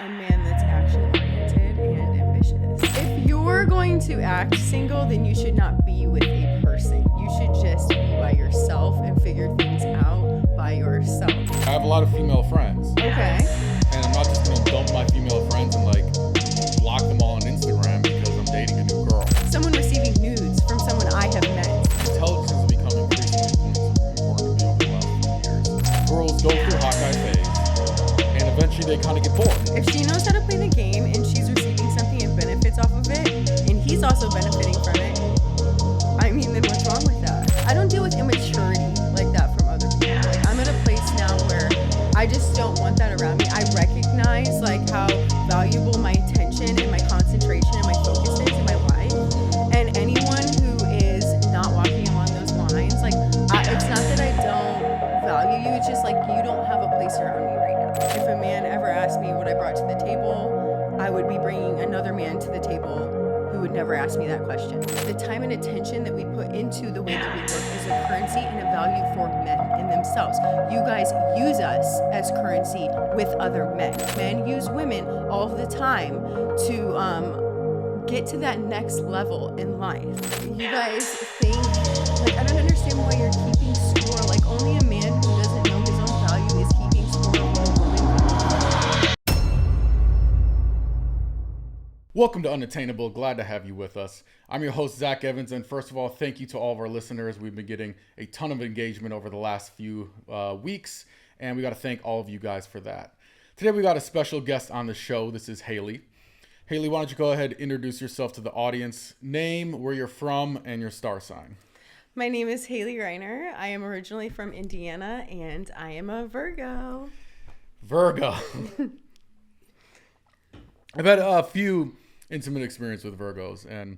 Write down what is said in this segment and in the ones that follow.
a man that's action-oriented and ambitious. If you're going to act single, then you should not be with a person. You should just be by yourself and figure things out by yourself. I have a lot of female friends. Okay. And I'm not just going to dump my female friends and like block them all on Instagram because I'm dating a new girl. Someone receiving nudes from someone I have met. Intelligence has become increasingly important to me over the last few years. Girls go through hot guy phase, and eventually they kind of get bored. If she knows how to play the game and she's receiving something and benefits off of it, and he's also benefiting from it, I mean, then what's wrong with that? I don't deal with immaturity like that from other people. Like, I'm at a place now where I just don't want that around me. I recognize like how valuable my attention and my concentration and my focus is in my life. And anyone who is not walking along those lines, like, it's not that I don't value you. It's just like you don't have a place around me right now. If a man ever asked me what I brought to the table, I would be bringing another man to the table who would never ask me that question. The time and attention that we put into the way that we work is a currency and a value for men in themselves. You guys use us as currency with other men. Men use women all the time to get to that next level in life. You guys think, like, I don't understand why you're keeping score. Like, only a man who doesn't know his own value is keeping score of what a woman does. Welcome to Unattainable. Glad to have you with us. I'm your host, Zach Evans, and first of all, thank you to all of our listeners. We've been getting a ton of engagement over the last few weeks, and we got to thank all of you guys for that. Today, we got a special guest on the show. This is Haley. Haley, why don't you go ahead and introduce yourself to the audience, name, where you're from, and your star sign. My name is Haley Reiner. I am originally from Indiana, and I am a Virgo. Virgo. I've had a few intimate experience with Virgos, and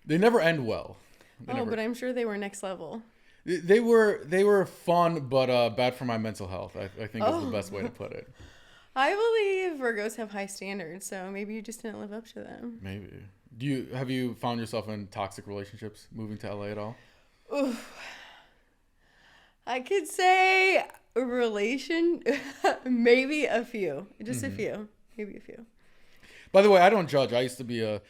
they never end well. But I'm sure they were next level. They were fun, but bad for my mental health, I think is the best way to put it. I believe Virgos have high standards, so maybe you just didn't live up to them. Maybe. Have you found yourself in toxic relationships moving to LA at all? Oof. I could say maybe a few. Just a few. Maybe a few. By the way, I don't judge. I used to be a...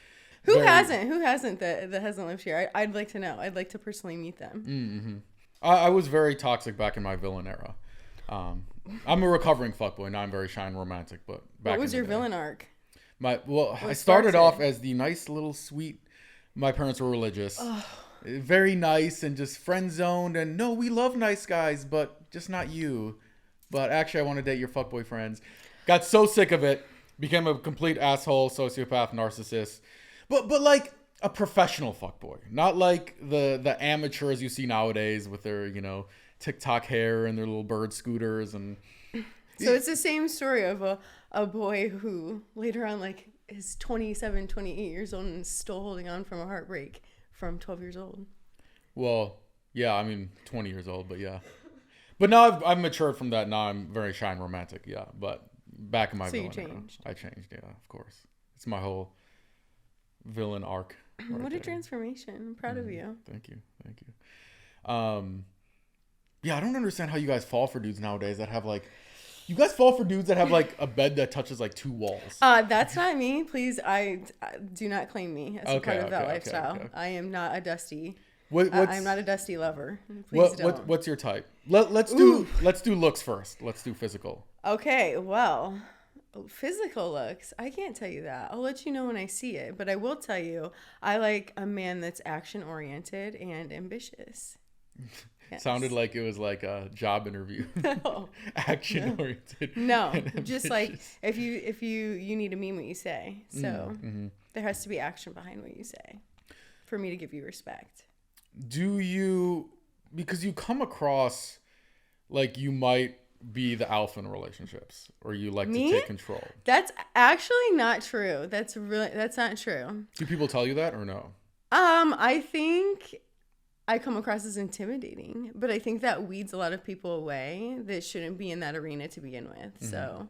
Who hasn't that hasn't lived here? I'd like to know. I'd like to personally meet them. Mm-hmm. I was very toxic back in my villain era. I'm a recovering fuckboy. Now I'm very shy and romantic, but back What was your villain arc? I started off as the nice little sweet... My parents were religious. Oh. Very nice and just friend-zoned. And no, we love nice guys, but just not you. But actually, I want to date your fuckboy friends. Got so sick of it. Became a complete asshole, sociopath, narcissist. But like a professional fuckboy. Not like the amateurs you see nowadays with their, TikTok hair and their little bird scooters. And so it's the same story of a boy who later on like is 27, 28 years old and still holding on from a heartbreak from 12 years old. Well, yeah, I mean, 20 years old, but yeah. But now I've matured from that. Now I'm very shy and romantic, yeah. But back in my villain era, I changed, yeah, of course. It's my whole villain arc. Right what a there. transformation. I'm proud of you. Thank you. Yeah, I don't understand how you guys fall for dudes nowadays that have like... You guys fall for dudes that have like a bed that touches like 2 walls. That's not me. Please, I do not claim me as a part of that lifestyle. Okay. I am not a dusty. I'm not a dusty lover. Please don't. What's your type? Let's do looks first. Let's do physical. Okay, well, physical looks. I can't tell you that. I'll let you know when I see it. But I will tell you, I like a man that's action oriented and ambitious. Yes. Sounded like it was like a job interview. No. Action oriented. No, just like if you need to mean what you say. So there has to be action behind what you say for me to give you respect. Do you, because you come across like you might be the alpha in relationships, or you like to take control? That's actually not true. That's not true. Do people tell you that or no? I think I come across as intimidating, but I think that weeds a lot of people away that shouldn't be in that arena to begin with. So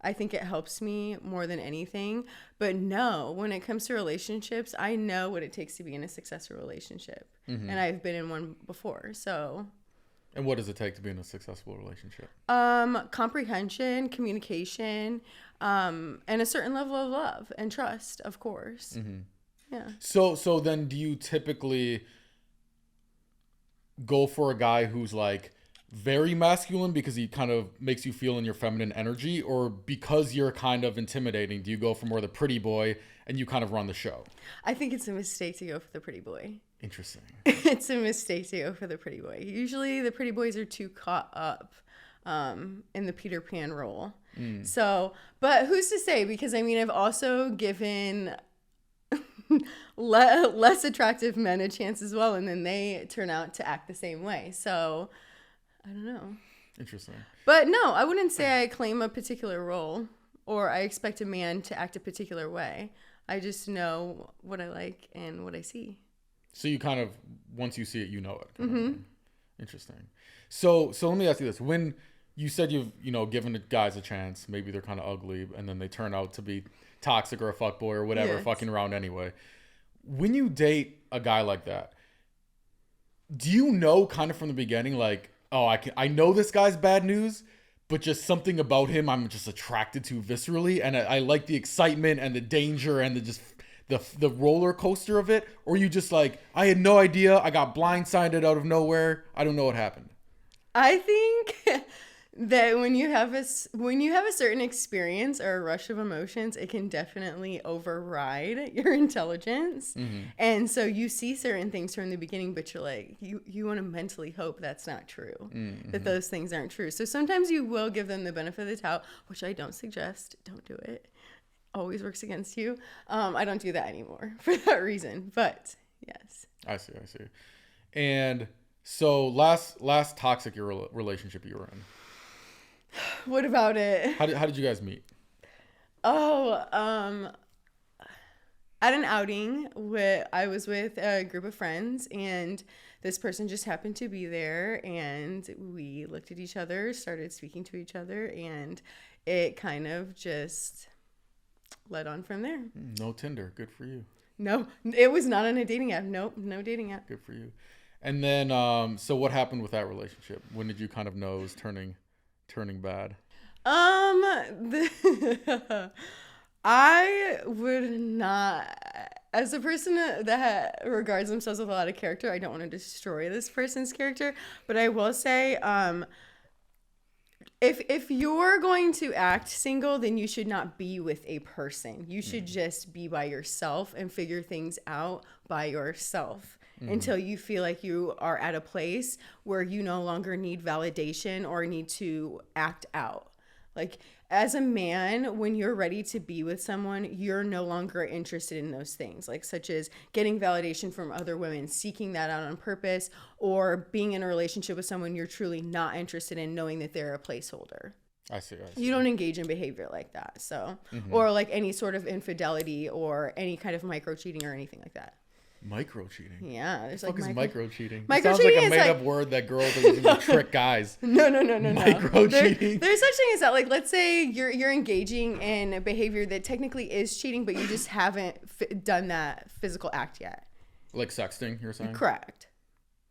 I think it helps me more than anything. But no, when it comes to relationships, I know what it takes to be in a successful relationship. And I've been in one before. So And what does it take to be in a successful relationship? Comprehension, communication, and a certain level of love and trust, of course. Mm-hmm. Yeah. So then do you typically go for a guy who's like very masculine because he kind of makes you feel in your feminine energy, or because you're kind of intimidating, do you go for more the pretty boy and you kind of run the show? I think it's a mistake to go for the pretty boy. Interesting. It's a mistake to go for the pretty boy. Usually the pretty boys are too caught up in the Peter Pan role. So, but who's to say? Because I mean, I've also given less attractive men a chance as well, and then they turn out to act the same way. So I don't know. Interesting. But no, I wouldn't say I claim a particular role or I expect a man to act a particular way. I just know what I like and what I see. So you kind of, once you see it, you know it. Mm-hmm. Interesting. So let me ask you this. When you said you've, given the guys a chance, maybe they're kind of ugly and then they turn out to be toxic or a fuckboy or whatever, yes. fucking around anyway. When you date a guy like that, do you know kind of from the beginning, like, oh, I know this guy's bad news, but just something about him I'm just attracted to viscerally, and I like the excitement and the danger and the roller coaster of it? Or you just like, I had no idea, I got blindsided out of nowhere, I don't know what happened? I think that when you have a certain experience or a rush of emotions, it can definitely override your intelligence. Mm-hmm. And so you see certain things from the beginning, but you're like, you want to mentally hope that's not true, mm-hmm. that those things aren't true. So sometimes you will give them the benefit of the doubt, which I don't suggest. Don't do it. Always works against you. I don't do that anymore for that reason, but yes. I see. And so last toxic relationship you were in. What about it? How did you guys meet? Oh, at an outing I was with a group of friends, and this person just happened to be there, and we looked at each other, started speaking to each other, and it kind of just led on from there. No Tinder. Good for you. No, it was not on a dating app. Nope, no dating app. Good for you. And then, so what happened with that relationship? When did you kind of know it was turning bad? I would not, as a person that regards themselves with a lot of character, I don't want to destroy this person's character, but I will say, if you're going to act single, then you should not be with a person. You should just be by yourself and figure things out by yourself. Until you feel like you are at a place where you no longer need validation or need to act out. Like, as a man, when you're ready to be with someone, you're no longer interested in those things, like such as getting validation from other women, seeking that out on purpose, or being in a relationship with someone you're truly not interested in, knowing that they're a placeholder. I see. You don't engage in behavior like that. So, or like any sort of infidelity or any kind of micro cheating or anything like that. Micro cheating. Yeah, there's what the fuck is micro cheating? Micro sounds cheating like a made up like... word that girls are using to trick guys. No. Micro cheating. There's such thing as that. Like, let's say you're engaging in a behavior that technically is cheating, but you just haven't done that physical act yet. Like sexting, you're saying? Correct.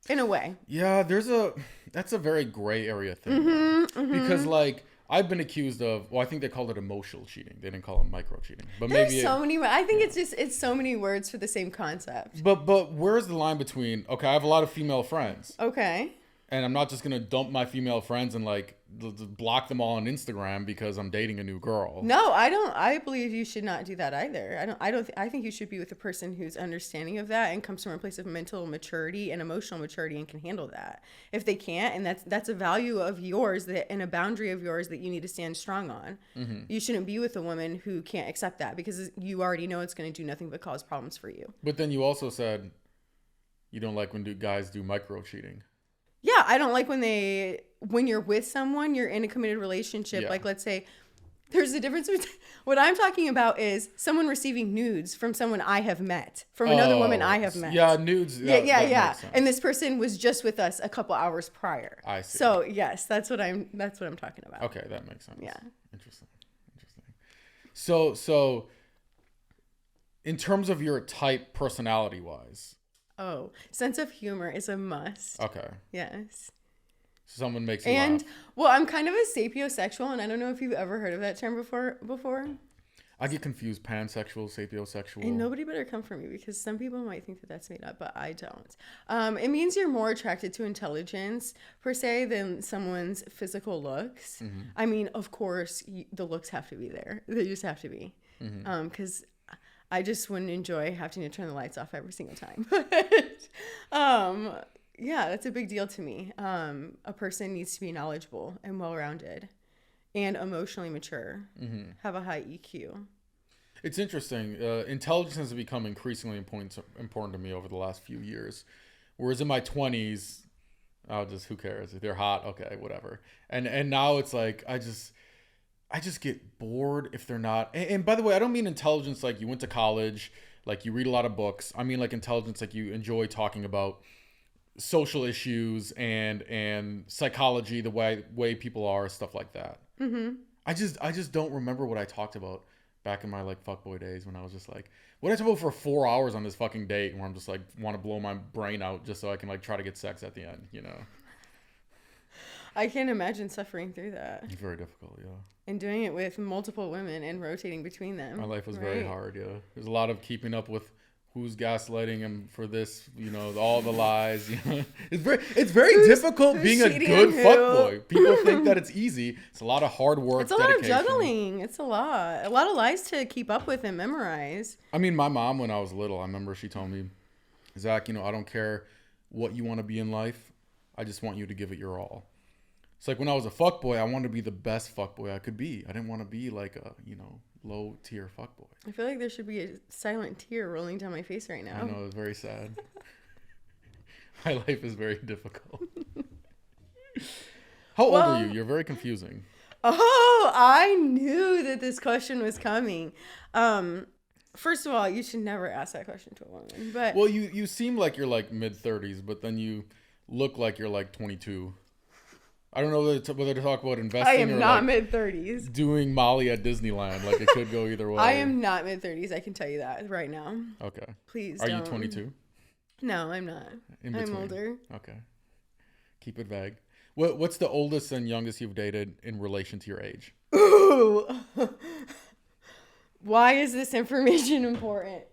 In a way. Yeah, that's a very gray area thing. Because like, I've been accused of, I think they called it emotional cheating. They didn't call it micro cheating. But there's so many. I think it's so many words for the same concept. But where's the line between, okay, I have a lot of female friends. Okay. And I'm not just going to dump my female friends and like block them all on Instagram because I'm dating a new girl. No, I don't. I believe you should not do that either. I think you should be with a person who's understanding of that and comes from a place of mental maturity and emotional maturity and can handle that. If they can't, and that's a value of yours and a boundary of yours that you need to stand strong on. You shouldn't be with a woman who can't accept that because you already know it's going to do nothing but cause problems for you. But then you also said you don't like when guys do micro cheating. Yeah, I don't like when you're with someone, you're in a committed relationship. Yeah. Like, let's say there's a difference between what I'm talking about is someone receiving nudes from someone I have met, from another woman I have met. Yeah, nudes. Yeah. And this person was just with us a couple hours prior. I see. So yes, that's what I'm talking about. Okay, that makes sense. Yeah. Interesting. So in terms of your type personality wise. Oh, sense of humor is a must. Okay. Yes. Someone makes you laugh. Well, I'm kind of a sapiosexual, and I don't know if you've ever heard of that term before. I get confused, pansexual, sapiosexual. And nobody better come for me, because some people might think that that's made up, but I don't. It means you're more attracted to intelligence, per se, than someone's physical looks. Mm-hmm. I mean, of course, the looks have to be there. They just have to be. Because I just wouldn't enjoy having to turn the lights off every single time. Yeah, that's a big deal to me. A person needs to be knowledgeable and well-rounded and emotionally mature, have a high EQ. It's interesting. Intelligence has become increasingly important to me over the last few years. Whereas in my 20s, who cares? If they're hot, okay, whatever. And now it's like, I just get bored if they're not. And by the way, I don't mean intelligence like you went to college, like you read a lot of books. I mean like intelligence like you enjoy talking about social issues and psychology, the way people are, stuff like that. Mm-hmm. I just don't remember what I talked about back in my like fuckboy days when I was just like, what did I talk about for 4 hours on this fucking date where I'm just like want to blow my brain out just so I can like try to get sex at the end, you know? I can't imagine suffering through that. It's very difficult, yeah. And doing it with multiple women and rotating between them. My life was very hard, yeah. There's a lot of keeping up with who's gaslighting him for this, you know, all the lies. You know, it's very difficult being a good fuckboy. People think that it's easy. It's a lot of hard work. It's a lot of juggling. It's a lot of lies to keep up with and memorize. I mean, my mom, when I was little, I remember she told me, Zach, you know, I don't care what you want to be in life. I just want you to give it your all. It's like when I was a fuckboy, I wanted to be the best fuckboy I could be. I didn't want to be like a, you know, low tier fuckboy. I feel like there should be a silent tear rolling down my face right now. I know, it's very sad. My life is very difficult. How old are you? You're very confusing. Oh, I knew that this question was coming. First of all, you should never ask that question to a woman. But well, you seem like you're like mid-30s, but then you look like you're like 22. I don't know whether to talk about investing. I am not like mid-30s. Doing Molly at Disneyland. Like, it could go either way. I am not mid-30s. I can tell you that right now. Okay. Please Are don't. you 22? No, I'm not. I'm older. Okay. Keep it vague. What's the oldest and youngest you've dated in relation to your age? Ooh. Why is this information important?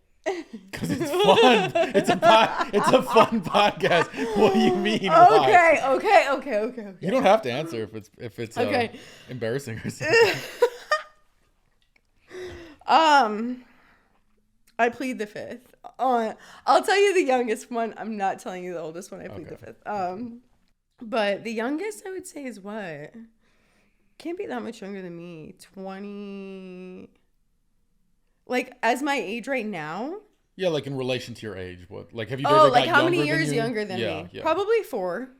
Because it's fun. It's a fun podcast. What do you mean? Okay. You don't have to answer if it's okay. Embarrassing or something. I plead the fifth. I'll tell you the youngest one. I'm not telling you the oldest one. I plead the fifth. But the youngest I would say is what? Can't be that much younger than me. 20. Like, as my age right now? Yeah, like in relation to your age. What? Like, have you dated like how many years younger than me? Yeah. Probably 4.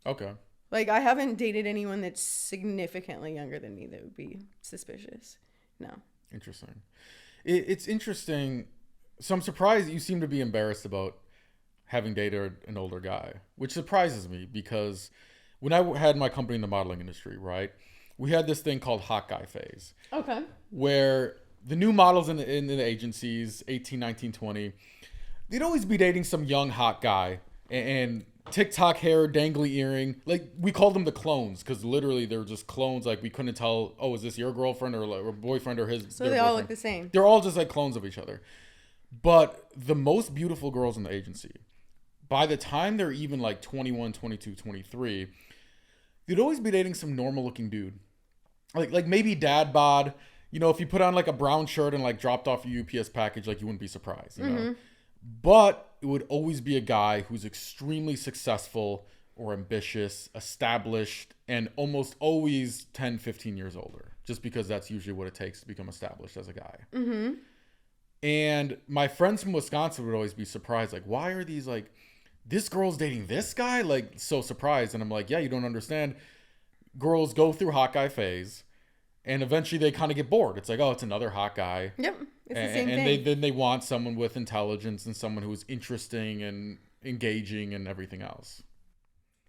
Okay. Like, I haven't dated anyone that's significantly younger than me that would be suspicious. No. Interesting. It's interesting. So I'm surprised you seem to be embarrassed about having dated an older guy, which surprises me because when I had my company in the modeling industry, right, we had this thing called hot guy phase. Okay. Where the new models in the agencies, 18, 19, 20, they'd always be dating some young hot guy and TikTok hair, dangly earring. Like, we called them the clones because literally they were just clones. Like, we couldn't tell, oh, is this your girlfriend or boyfriend or his? So they all look the same. They're all just like clones of each other. But the most beautiful girls in the agency, by the time they're even like 21, 22, 23, they'd always be dating some normal looking dude. Like maybe dad bod. You know, if you put on like a brown shirt and like dropped off a UPS package, like you wouldn't be surprised, you know? But it would always be a guy who's extremely successful or ambitious, established, and almost always 10, 15 years older, just because that's usually what it takes to become established as a guy. Mm-hmm. And my friends from Wisconsin would always be surprised, like, why are these like, this girl's dating this guy? Like, so surprised. And I'm like, yeah, you don't understand. Girls go through hot guy phase. And eventually they kind of get bored. It's like, oh, it's another hot guy. Yep. It's the same thing. And then they want someone with intelligence and someone who's interesting and engaging and everything else.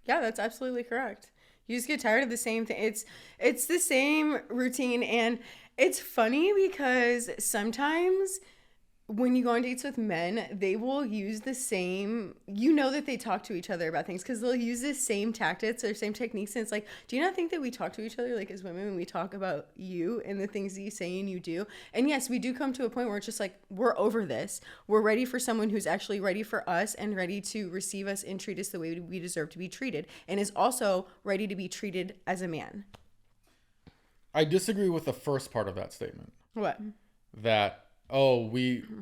Yeah, that's absolutely correct. You just get tired of the same thing. It's the same routine. And it's funny because sometimes when you go on dates with men, they will use the same, you know, that they talk to each other about things because they'll use the same tactics or same techniques. And it's like, do you not think that we talk to each other like as women when we talk about you and the things that you say and you do? And yes, we do come to a point where it's just like, we're over this. We're ready for someone who's actually ready for us and ready to receive us and treat us the way we deserve to be treated, and is also ready to be treated as a man. I disagree with the first part of that statement. What? That, oh,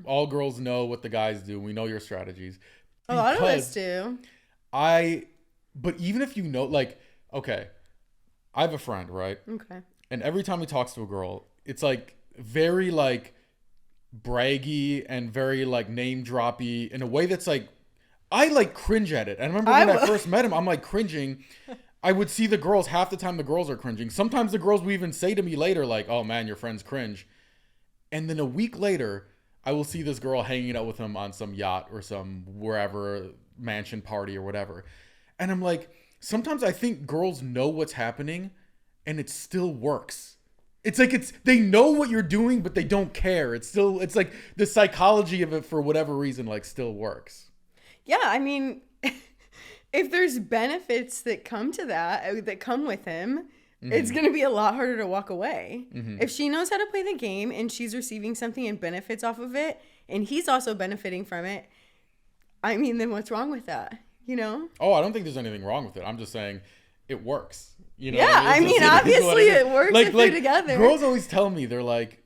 all girls know what the guys do. We know your strategies. A lot of us do. But even if you know, like, okay, I have a friend, right? Okay. And every time he talks to a girl, it's like very like braggy and very like name droppy in a way that's like, I like cringe at it. And I remember when I first met him, I'm like cringing. I would see the girls, half the time the girls are cringing. Sometimes the girls will even say to me later, like, oh man, your friend's cringe. And then a week later, I will see this girl hanging out with him on some yacht or some wherever mansion party or whatever. And I'm like, sometimes I think girls know what's happening and it still works. It's like they know what you're doing, but they don't care. It's like the psychology of it for whatever reason, like still works. Yeah, I mean, if there's benefits that come to that come with him, it's going to be a lot harder to walk away. If she knows how to play the game and she's receiving something and benefits off of it, and he's also benefiting from it, I mean, then what's wrong with that? You know? Oh, I don't think there's anything wrong with it. I'm just saying it works. You know? Yeah, I mean, obviously it works if they're together. Girls always tell me, they're like,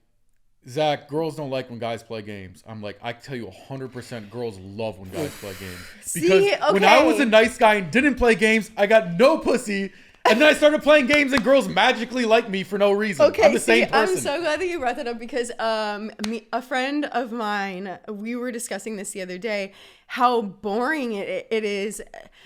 Zach, girls don't like when guys play games. I'm like, I tell you 100% girls love when guys play games. Because when I was a nice guy and didn't play games, I got no pussy. And then I started playing games and girls magically like me for no reason. Okay, I'm the same person. I'm so glad that you brought that up because a friend of mine, we were discussing this the other day, how boring it is.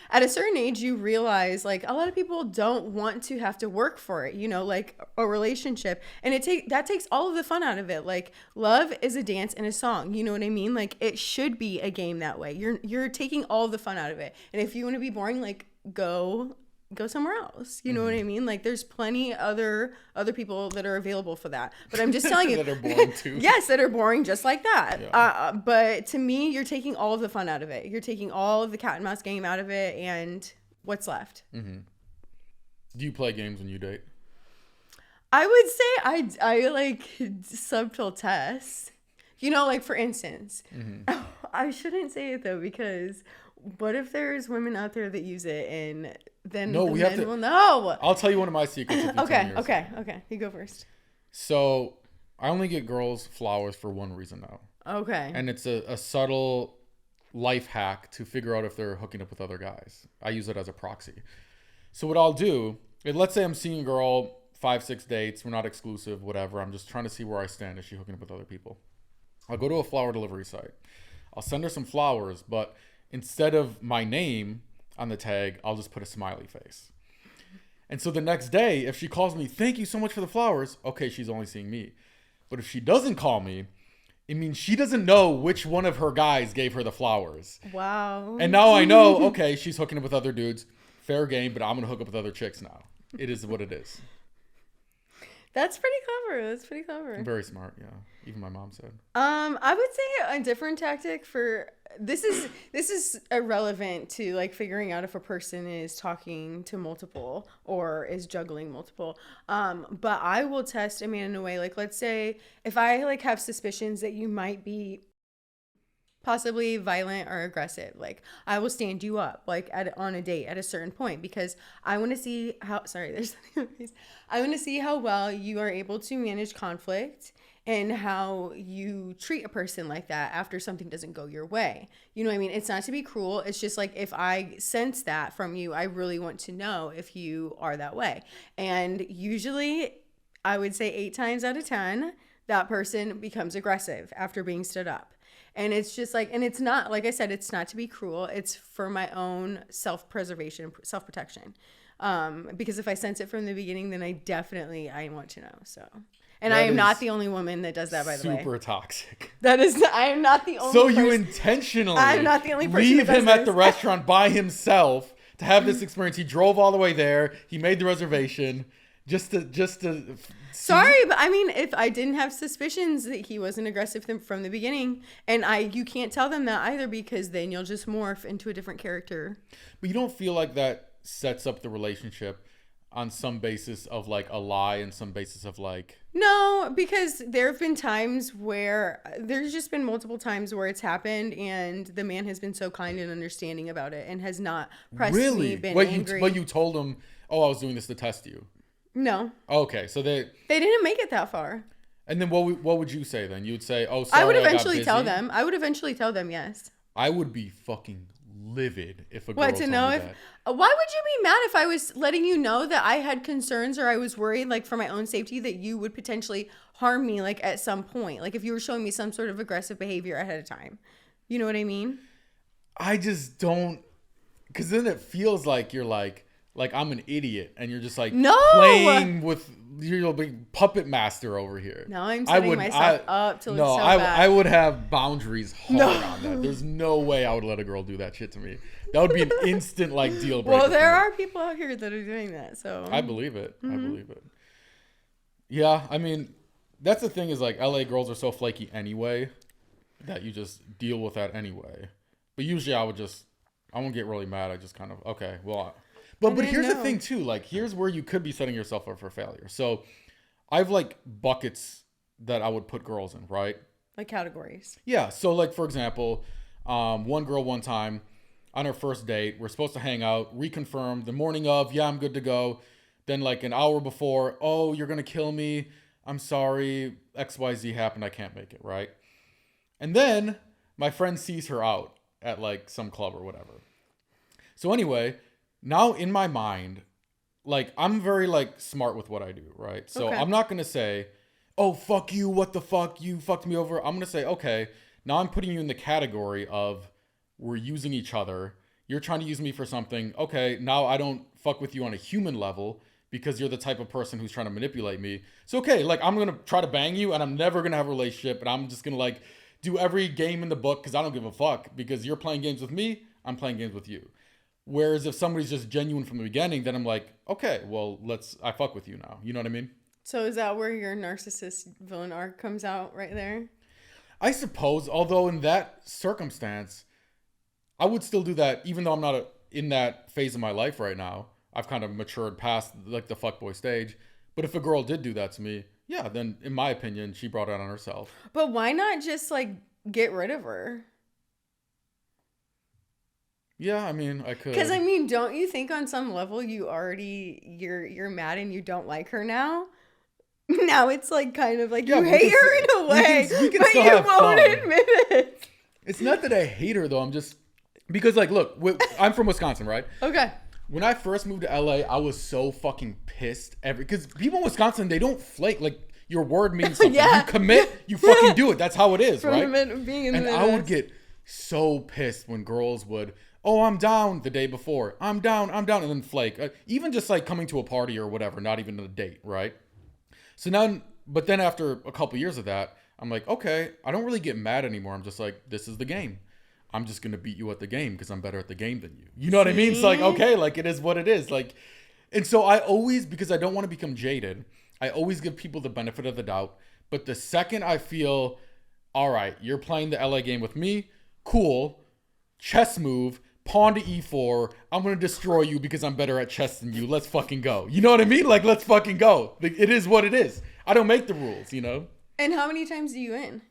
At a certain age, you realize like a lot of people don't want to have to work for it, you know, like a relationship. And that takes all of the fun out of it. Like love is a dance and a song. You know what I mean? Like it should be a game that way. You're taking all of the fun out of it. And if you want to be boring, like go somewhere else. You know what I mean? Like there's plenty other people that are available for that. But I'm just telling you that are boring too. Yes, that are boring just like that. Yeah. But to me, you're taking all of the fun out of it. You're taking all of the cat and mouse game out of it, and what's left? Do you play games when you date? I would say I like subtle tests. You know, like for instance, I shouldn't say it though, because what if there's women out there that use it and then the men will know? I'll tell you one of my secrets. If you Okay. You go first. So I only get girls flowers for one reason now. Okay. And it's a subtle life hack to figure out if they're hooking up with other guys. I use it as a proxy. So what I'll do, let's say I'm seeing a girl 5-6 dates. We're not exclusive, whatever. I'm just trying to see where I stand. Is she hooking up with other people? I'll go to a flower delivery site. I'll send her some flowers, but instead of my name on the tag, I'll just put a smiley face. And so the next day, if she calls me, thank you so much for the flowers, okay, she's only seeing me. But if she doesn't call me, it means she doesn't know which one of her guys gave her the flowers. Wow. And now I know, okay, she's hooking up with other dudes. Fair game, but I'm going to hook up with other chicks now. It is what it is. That's pretty clever. I'm very smart, yeah. Even my mom said. I would say a different tactic for this is irrelevant to like figuring out if a person is talking to multiple or is juggling multiple. But I will test a man in a way, like let's say if I like have suspicions that you might be possibly violent or aggressive, like I will stand you up like on a date at a certain point because I want to see how I want to see how well you are able to manage conflict and how you treat a person like that after something doesn't go your way. You know what I mean? It's not to be cruel. It's just like if I sense that from you, I really want to know if you are that way. And usually I would say 8 times out of 10, that person becomes aggressive after being stood up. And it's just like, and it's not, like I said, it's not to be cruel. It's for my own self-preservation, self-protection. Because if I sense it from the beginning, then I want to know. So, and I am not the only woman that does that, by the way. Super toxic. I am not the only So you intentionally I'm not the only person leave him at the restaurant by himself to have this experience. He drove all the way there. He made the reservation. Just to Sorry, but I mean, if I didn't have suspicions that he wasn't aggressive from the beginning, and you can't tell them that either, because then you'll just morph into a different character. But you don't feel like that sets up the relationship on some basis of like a lie and some basis of like... No, because there have been times where there's just been multiple times where it's happened and the man has been so kind and understanding about it and has not pressed me, been angry. But you told him, oh, I was doing this to test you. No. Okay, so they didn't make it that far. And then what would you say then? You'd say, oh, sorry, I would eventually tell them. I would eventually tell them, yes. I would be fucking livid if a girl told me that. Why would you be mad if I was letting you know that I had concerns or I was worried, like, for my own safety, that you would potentially harm me, like, at some point? Like, if you were showing me some sort of aggressive behavior ahead of time. You know what I mean? I just don't... Because then it feels like you're like I'm an idiot and you're just like playing with... You're a big puppet master over here. No, I'm setting myself up to look so bad. I would have boundaries hard on that. There's no way I would let a girl do that shit to me. That would be an instant like deal breaker. Well, there are people out here that are doing that, so I believe it. Mm-hmm. I believe it. Yeah, I mean, that's the thing is like LA girls are so flaky anyway that you just deal with that anyway. But usually I won't get really mad. I just kind of okay, well. But here's the thing too, like here's where you could be setting yourself up for failure. So I've like buckets that I would put girls in, right? Like categories. Yeah. So like for example, one girl one time on her first date, we're supposed to hang out, reconfirm the morning of, yeah, I'm good to go. Then like an hour before, oh, you're gonna kill me. I'm sorry, XYZ happened, I can't make it, right? And then my friend sees her out at like some club or whatever. So anyway, now in my mind, like I'm very like smart with what I do, right? So I'm not going to say, oh, fuck you, what the fuck, you fucked me over. I'm going to say, okay, now I'm putting you in the category of we're using each other. You're trying to use me for something. Okay, now I don't fuck with you on a human level because you're the type of person who's trying to manipulate me. So, okay, like I'm going to try to bang you and I'm never going to have a relationship and I'm just going to like do every game in the book because I don't give a fuck because you're playing games with me, I'm playing games with you. Whereas if somebody's just genuine from the beginning, then I'm like, okay, well, I fuck with you now. You know what I mean? So is that where your narcissist villain arc comes out right there? I suppose, although in that circumstance, I would still do that, even though I'm not in that phase of my life right now. I've kind of matured past like the fuckboy stage. But if a girl did do that to me, yeah, then in my opinion, she brought it on herself. But why not just like get rid of her? Yeah, I mean, I could. Because I mean, don't you think on some level you're mad and you don't like her now? Now it's like kind of like you hate her in a way, but you won't admit it. It's not that I hate her though. I'm just because like look, I'm from Wisconsin, right? Okay. When I first moved to LA, I was so fucking pissed because people in Wisconsin, they don't flake. Like your word means something. Yeah. You commit, you fucking do it. That's how it is, right? And I would get so pissed when girls would. Oh, I'm down the day before. I'm down, and then flake. Even just like coming to a party or whatever, not even a date, right? So now, but then after a couple years of that, I'm like, okay, I don't really get mad anymore. I'm just like, this is the game. I'm just going to beat you at the game because I'm better at the game than you. You know what I mean? It's like, okay, like it is what it is. Like, and so I always, because I don't want to become jaded, I always give people the benefit of the doubt. But the second I feel, all right, you're playing the LA game with me, cool, chess move, pawn to e4, I'm going to destroy you because I'm better at chess than you. Let's fucking go. You know what I mean? Like, let's fucking go. Like, it is what it is. I don't make the rules, you know? And how many times do you win?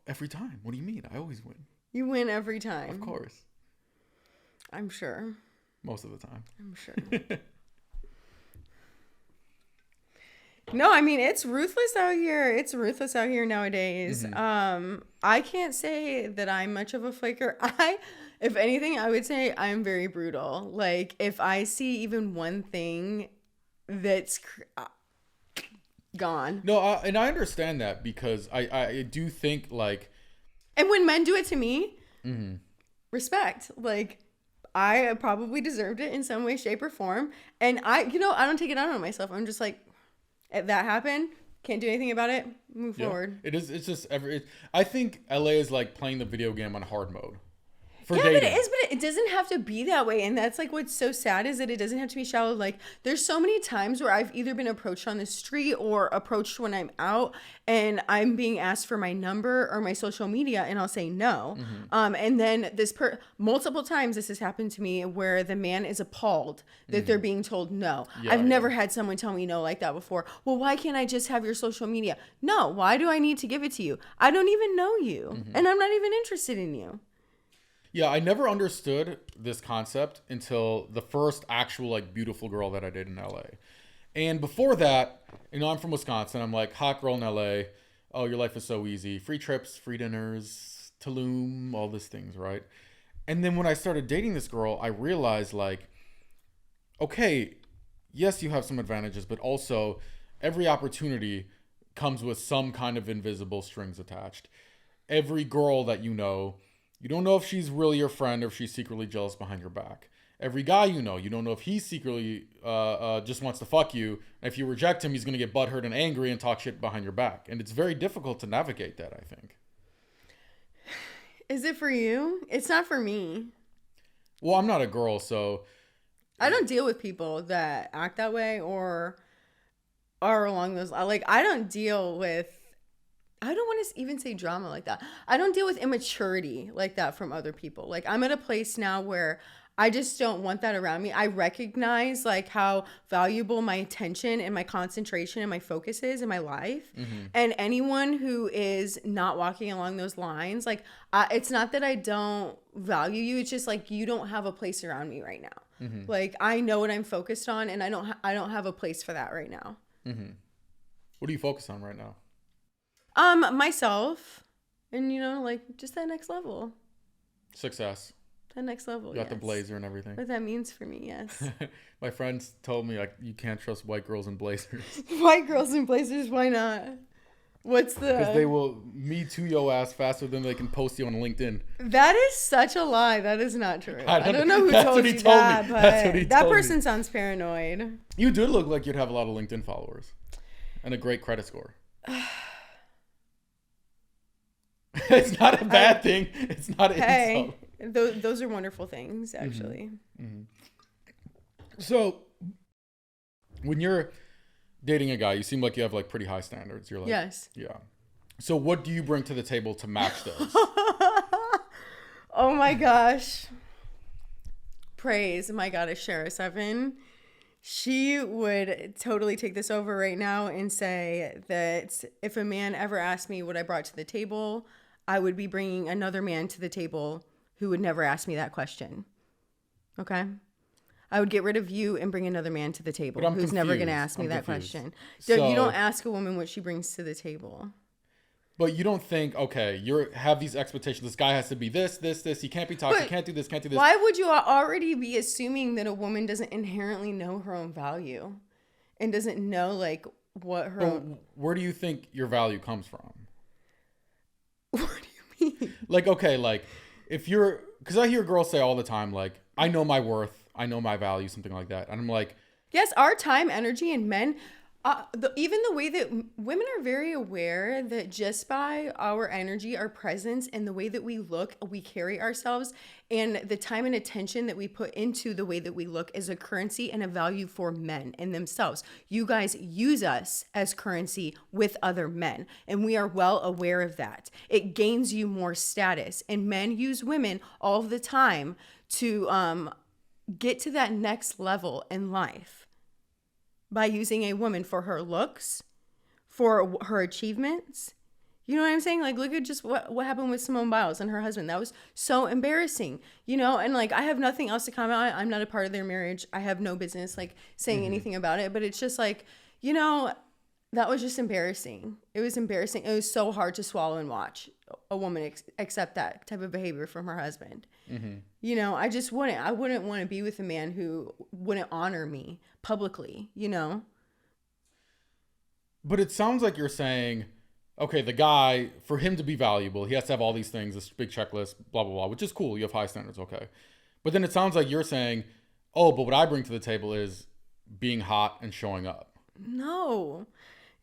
Every time. What do you mean? I always win. You win every time. Of course. I'm sure. Most of the time. I'm sure. No, I mean, it's ruthless out here. It's ruthless out here nowadays. Mm-hmm. I can't say that I'm much of a flaker. If anything, I would say I'm very brutal. Like, if I see even one thing that's gone. No, and I understand that because I do think, like... And when men do it to me, respect. Like, I probably deserved it in some way, shape, or form. And I don't take it out on myself. I'm just like, if that happened, can't do anything about it, move forward. It is. It's just I think LA is like playing the video game on hard mode. for dating. dating. But it is, but it doesn't have to be that way. And that's like what's so sad is that it doesn't have to be shallow. Like there's so many times where I've either been approached on the street or approached when I'm out and I'm being asked for my number or my social media and I'll say no. And then multiple times this has happened to me where the man is appalled that they're being told no. I've never had someone tell me no like that before. Well, why can't I just have your social media? No, why do I need to give it to you? I don't even know you and I'm not even interested in you. Yeah, I never understood this concept until the first actual like beautiful girl that I dated in LA. And before that, I'm from Wisconsin. I'm like, hot girl in LA. Oh, your life is so easy. Free trips, free dinners, Tulum, all these things, right? And then when I started dating this girl, I realized like, okay, yes, you have some advantages, but also every opportunity comes with some kind of invisible strings attached. Every girl that you don't know if she's really your friend or if she's secretly jealous behind your back. Every guy you don't know if he secretly just wants to fuck you. And if you reject him, he's going to get butthurt and angry and talk shit behind your back. And it's very difficult to navigate that, I think. Is it for you? It's not for me. Well, I'm not a girl, so... I don't deal with people that act that way or are along those... Like, I don't deal with... I don't want to even say drama like that. I don't deal with immaturity like that from other people. Like, I'm at a place now where I just don't want that around me. I recognize like how valuable my attention and my concentration and my focus is in my life. And anyone who is not walking along those lines, like it's not that I don't value you. It's just like you don't have a place around me right now. Like I know what I'm focused on and I don't have a place for that right now. What do you focus on right now? Myself and like just that next level. Success. That next level. You got the blazer and everything. What that means for me, yes. My friends told me like you can't trust white girls in blazers. White girls in blazers? Why not? What's the? Because they will Me Too your ass faster than they can post you on LinkedIn. That is such a lie. That is not true. I don't know who told you that, but that person sounds paranoid. You do look like you'd have a lot of LinkedIn followers and a great credit score. It's not a bad thing. It's not an insult. Those are wonderful things, actually. So, when you're dating a guy, you seem like you have like pretty high standards. You're like, yes. Yeah. So, what do you bring to the table to match those? Oh my gosh. Praise my goddess, Shara 7. She would totally take this over right now and say that if a man ever asked me what I brought to the table, I would be bringing another man to the table who would never ask me that question. Okay? I would get rid of you and bring another man to the table who's confused. Never going to ask me that question. So, you don't ask a woman what she brings to the table. But you don't think, okay, you have these expectations. This guy has to be this. He can't be toxic. He can't do this, can't do this. Why would you already be assuming that a woman doesn't inherently know her own value and doesn't know, like, what her own... Where do you think your value comes from? What do you mean? Like, okay, like, if you're... Because I hear girls say all the time, like, I know my worth. I know my value, something like that. And I'm like... Yes, our time, energy, and men... even the way that women are very aware that just by our energy, our presence, and the way that we look, we carry ourselves, and the time and attention that we put into the way that we look is a currency and a value for men in themselves. You guys use us as currency with other men, and we are well aware of that. It gains you more status, and men use women all the time to get to that next level in life. By using a woman for her looks, for her achievements. You know what I'm saying? Like, look at just what happened with Simone Biles and her husband. That was so embarrassing, and like, I have nothing else to comment on. I'm not a part of their marriage. I have no business like saying anything about it, but it's just like, that was just embarrassing. It was embarrassing. It was so hard to swallow and watch a woman accept that type of behavior from her husband. I just wouldn't. I wouldn't want to be with a man who wouldn't honor me publicly, But it sounds like you're saying, okay, the guy, for him to be valuable, he has to have all these things, this big checklist, blah, blah, blah, which is cool. You have high standards, okay. But then it sounds like you're saying, oh, but what I bring to the table is being hot and showing up. No,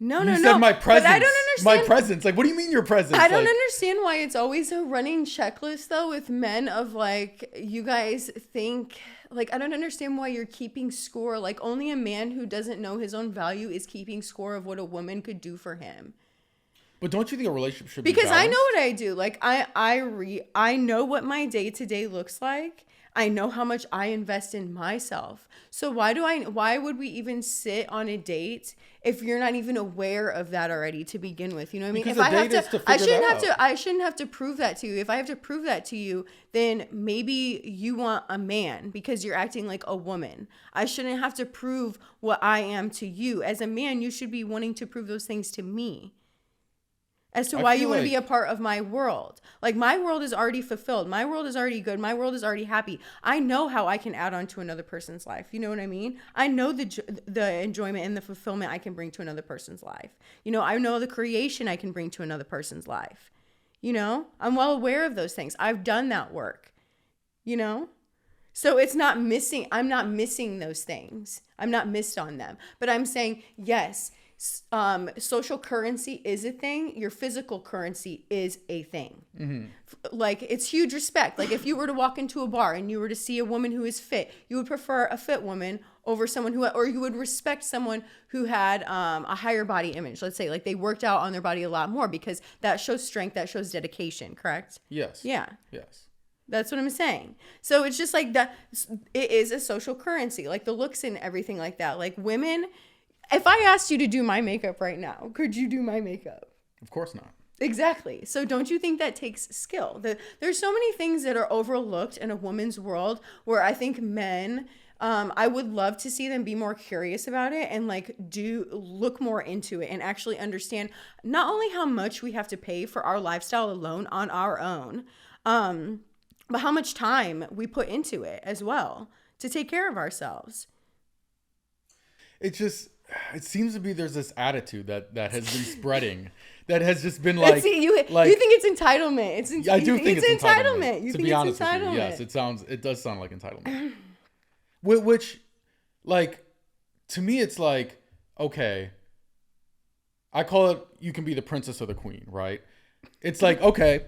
You said my presence. But I don't understand. My presence. Like, what do you mean your presence? I don't understand why it's always a running checklist, though, with men of, like, you guys think... Like, I don't understand why you're keeping score. Like, only a man who doesn't know his own value is keeping score of what a woman could do for him. But don't you think a relationship should be Because balanced? I know what I do. Like, I know what my day-to-day looks like. I know how much I invest in myself. So why would we even sit on a date if you're not even aware of that already to begin with? You know what I mean? Because if I a date have is to, to figure that out. I shouldn't have to prove that to you. If I have to prove that to you, then maybe you want a man because you're acting like a woman. I shouldn't have to prove what I am to you. As a man, you should be wanting to prove those things to me. As to why you want to be a part of my world. Like, my world is already fulfilled. My world is already good. My world is already happy. I know how I can add on to another person's life. You know what I mean? I know the enjoyment and the fulfillment I can bring to another person's life. You know, I know the creation I can bring to another person's life. You know? I'm well aware of those things. I've done that work. You know? So it's not missing. I'm not missing those things. I'm not missed on them. But I'm saying, yes, social currency is a thing. Your physical currency is a thing. Mm-hmm. Like, it's huge respect. Like, if you were to walk into a bar and you were to see a woman who is fit, you would prefer a fit woman over someone who, or you would respect someone who had a higher body image. Let's say, like, they worked out on their body a lot more because that shows strength, that shows dedication. Correct? Yes. Yeah. Yes. That's what I'm saying. So it's just like that. It is a social currency, like the looks and everything like that. Like, women. If I asked you to do my makeup right now, could you do my makeup? Of course not. Exactly. So don't you think that takes skill? There's so many things that are overlooked in a woman's world where I think men, I would love to see them be more curious about it and like look more into it and actually understand not only how much we have to pay for our lifestyle alone on our own, but how much time we put into it as well to take care of ourselves. It seems to be there's this attitude that has been spreading that has just been like, you think it's entitlement. I do think it's entitlement. You to think be it's honest entitlement. with you, yes, it does sound like entitlement. Which, like, to me, it's like, okay, I call it, you can be the princess or the queen, right? It's like, okay,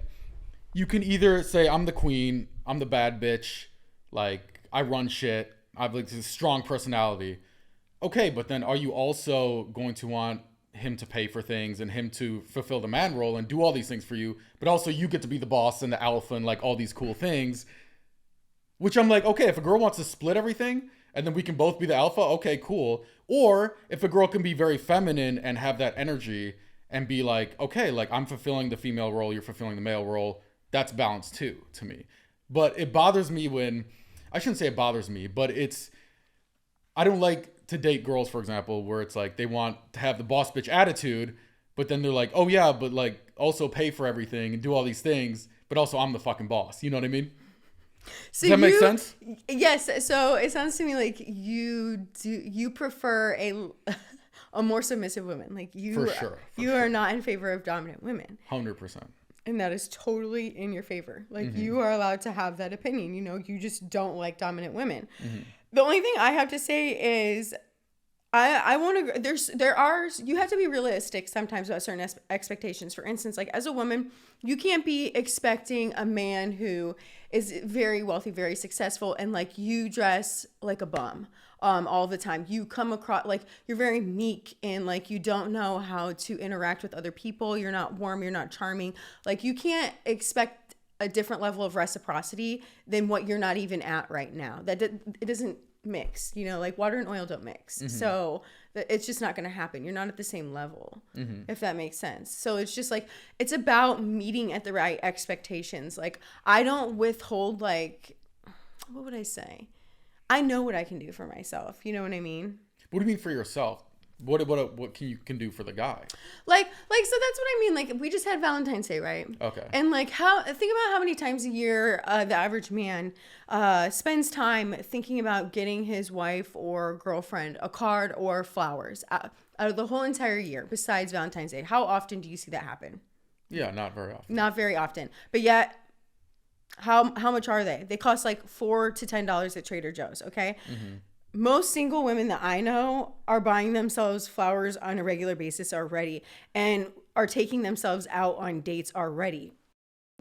you can either say I'm the queen, I'm the bad bitch, like I run shit, I have like this strong personality. Okay, but then are you also going to want him to pay for things and him to fulfill the man role and do all these things for you, but also you get to be the boss and the alpha and like all these cool things? Which I'm like, okay, if a girl wants to split everything and then we can both be the alpha, okay, cool. Or if a girl can be very feminine and have that energy and be like, okay, like I'm fulfilling the female role, you're fulfilling the male role, that's balanced too, to me. But it bothers me when, I shouldn't say it bothers me, but I don't like to date girls, for example, where it's like they want to have the boss bitch attitude, but then they're like, oh yeah, but like also pay for everything and do all these things, but also I'm the fucking boss. You know what I mean? So does that make sense? Yes. So it sounds to me like you prefer a more submissive woman. Like you, for sure. Are not in favor of dominant women. 100%. And that is totally in your favor. Like you are allowed to have that opinion. You know, you just don't like dominant women. Mm-hmm. The only thing I have to say is I want to, you have to be realistic sometimes about certain expectations. For instance, like as a woman, you can't be expecting a man who is very wealthy, very successful, and like you dress like a bum all the time. You come across like you're very meek and like you don't know how to interact with other people. You're not warm, you're not charming. Like you can't expect a different level of reciprocity than what you're not even at right now. It doesn't mix, you know, like water and oil don't mix. Mm-hmm. So it's just not going to happen. You're not at the same level, if that makes sense. So it's just like, it's about meeting at the right expectations. Like I don't withhold, like, what would I say? I know what I can do for myself. You know what I mean? What do you mean for yourself? What can do for the guy? Like, so that's what I mean. Like, we just had Valentine's Day, right? Okay. And like, think about how many times a year the average man spends time thinking about getting his wife or girlfriend a card or flowers out of the whole entire year besides Valentine's Day. How often do you see that happen? Yeah, not very often. Not very often. But yet, how much are they? They cost like $4 to $10 at Trader Joe's, okay? Mm-hmm. most single women that I know are buying themselves flowers on a regular basis already and are taking themselves out on dates already.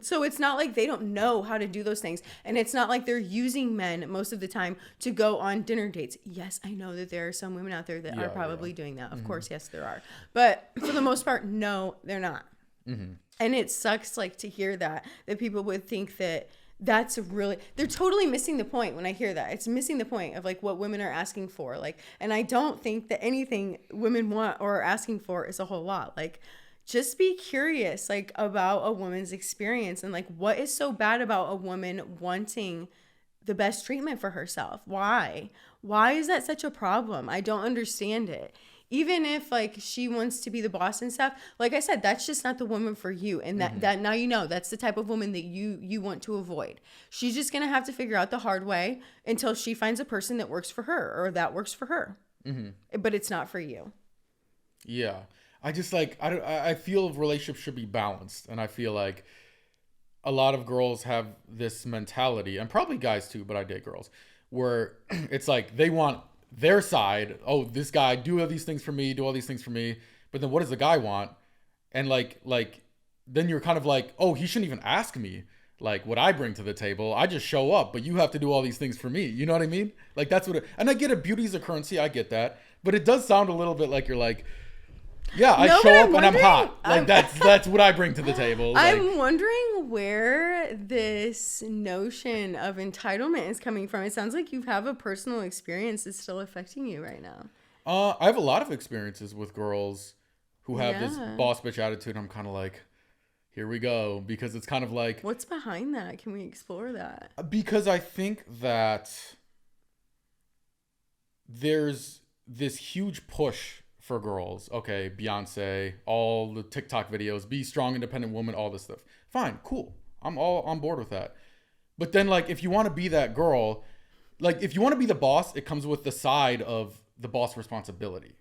So it's not like they don't know how to do those things. And it's not like they're using men most of the time to go on dinner dates. Yes, I know that there are some women out there that are probably doing that. Of course, yes, there are. But for the most part, no, they're not. And it sucks like to hear that people would think that that's really, they're totally missing the point when I hear that. It's missing the point of like what women are asking for. Like, and I don't think that anything women want or are asking for is a whole lot. Like, just be curious, like, about a woman's experience and like what is so bad about a woman wanting the best treatment for herself? Why is that such a problem? I don't understand it. Even if like she wants to be the boss and stuff, like I said, that's just not the woman for you. And that now you know that's the type of woman that you want to avoid. She's just gonna have to figure out the hard way until she finds a person that works for her or that works for her. But it's not for you. Yeah. I just like, I feel relationships should be balanced. And I feel like a lot of girls have this mentality, and probably guys too, but I date girls, where it's like they want their side. Oh, this guy, do all these things for me, do all these things for me. But then what does the guy want? And like then you're kind of like, oh, he shouldn't even ask me like what I bring to the table. I just show up, but you have to do all these things for me. You know what I mean? Like that's what and I get it. Beauty's a currency. I get that. But it does sound a little bit like you're like, yeah, I show up and I'm hot. Like that's what I bring to the table. Like, I'm wondering where this notion of entitlement is coming from. It sounds like you have a personal experience that's still affecting you right now. I have a lot of experiences with girls who have this boss bitch attitude. I'm kind of like, here we go, because it's kind of like, what's behind that? Can we explore that? Because I think that there's this huge push for girls. Okay, Beyonce, all the TikTok videos, be strong, independent woman, all this stuff. Fine, cool. I'm all on board with that. But then like, if you want to be that girl, like if you want to be the boss, it comes with the side of the boss responsibility.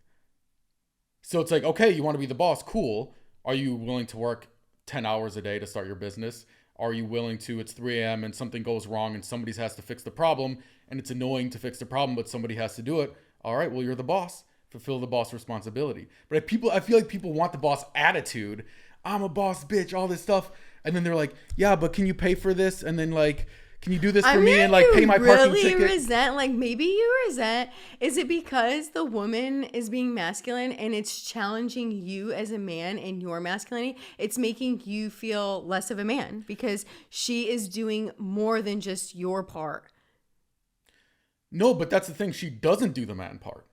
So it's like, okay, you want to be the boss, cool. Are you willing to work 10 hours a day to start your business? Are you willing to, it's 3 a.m. and something goes wrong and somebody has to fix the problem and it's annoying to fix the problem, but somebody has to do it. All right, well, you're the boss. Fulfill the boss responsibility. But I feel like people want the boss attitude. I'm a boss bitch, all this stuff. And then they're like, yeah, but can you pay for this? And then like, can you do this for me and like pay my parking ticket? Maybe you resent. Is it because the woman is being masculine and it's challenging you as a man and your masculinity? It's making you feel less of a man because she is doing more than just your part. No, but that's the thing. She doesn't do the man part.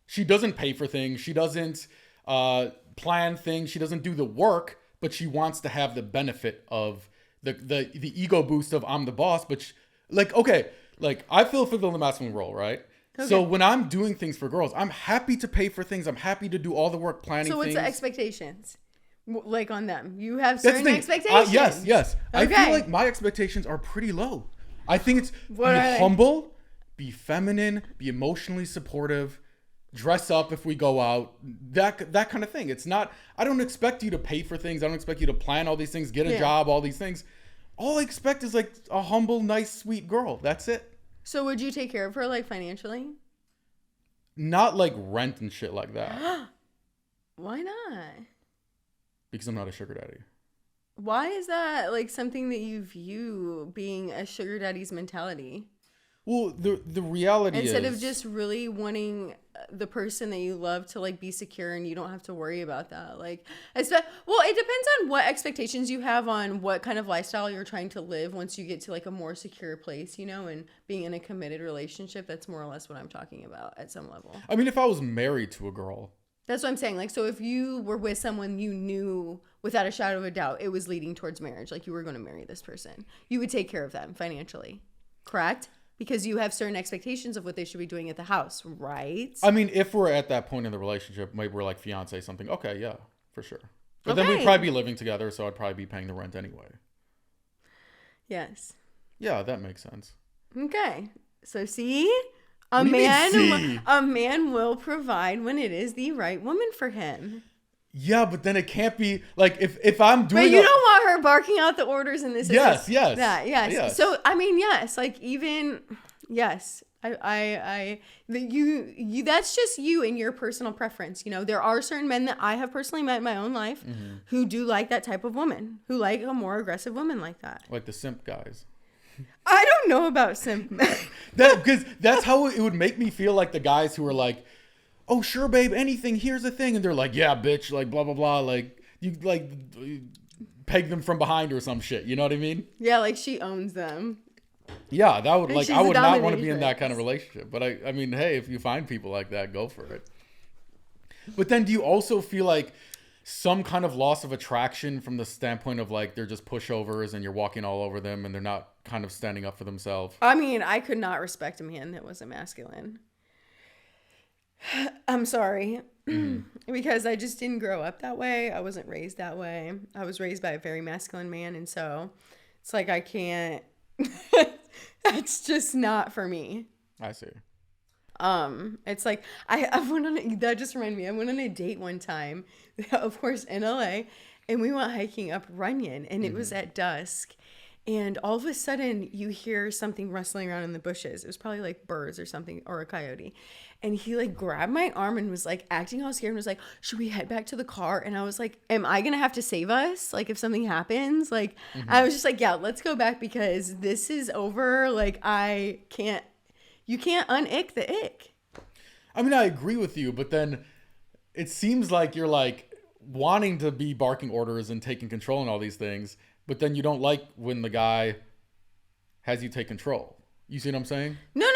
She doesn't pay for things. She doesn't plan things. She doesn't do the work, but she wants to have the benefit of the ego boost of I'm the boss. But I fulfill the masculine role, right? Okay. So when I'm doing things for girls, I'm happy to pay for things. I'm happy to do all the work planning things. So what's the expectations? Like on them? You have certain expectations. Yes. Okay. I feel like my expectations are pretty low. I think it's be humble, be feminine, be emotionally supportive, dress up if we go out, that kind of thing. It's not, I don't expect you to pay for things. I don't expect you to plan all these things, get a job, all these things. All I expect is like a humble, nice, sweet girl. That's it. So would you take care of her like financially? Not like rent and shit like that. Why not? Because I'm not a sugar daddy. Why is that like something that you view being a sugar daddy's mentality? Well, the reality instead of just really wanting the person that you love to like be secure and you don't have to worry about that. Like, it depends on what expectations you have on what kind of lifestyle you're trying to live once you get to like a more secure place, you know, and being in a committed relationship. That's more or less what I'm talking about at some level. I mean, if I was married to a girl. That's what I'm saying. Like, so if you were with someone you knew without a shadow of a doubt, it was leading towards marriage, like you were going to marry this person, you would take care of them financially, correct? Because you have certain expectations of what they should be doing at the house, right? I mean, if we're at that point in the relationship, maybe we're like fiance something. Okay, yeah, for sure. But then we'd probably be living together, so I'd probably be paying the rent anyway. Yes. Yeah, that makes sense. Okay. So see, a man will provide when it is the right woman for him. Yeah, but then it can't be like if I'm doing. But you don't want her barking out the orders in this. Yes. Yes. So I mean, yes, like even yes, That's just you and your personal preference. You know, there are certain men that I have personally met in my own life who do like that type of woman, who like a more aggressive woman like that. Like the simp guys. I don't know about simp men. Because that's how it would make me feel, like the guys who are like, oh, sure, babe, anything, here's the thing. And they're like, yeah, bitch, like, blah, blah, blah. Like, you, like, peg them from behind or some shit. You know what I mean? Yeah, like she owns them. Yeah, that would, like, I would not want to be in that kind of dominatrix. relationship. But I mean, hey, if you find people like that, go for it. But then do you also feel like some kind of loss of attraction from the standpoint of, like, they're just pushovers and you're walking all over them and they're not kind of standing up for themselves? I mean, I could not respect a man that wasn't masculine. I'm sorry. Because I just didn't grow up that way. I wasn't raised that way. I was raised by a very masculine man. And so it's like, I can't, that's just not for me. I see. It's like, that just reminded me, I went on a date one time, of course, in LA, and we went hiking up Runyon, and it was at dusk. And all of a sudden, you hear something rustling around in the bushes. It was probably like birds or something, or a coyote. And he like grabbed my arm and was like acting all scared and was like, should we head back to the car? And I was like, am I going to have to save us? Like if something happens? Like, I was just like, yeah, let's go back because this is over. Like you can't un-ick the ick. I mean, I agree with you, but then it seems like you're like wanting to be barking orders and taking control and all these things. But then you don't like when the guy has you take control. You see what I'm saying? No.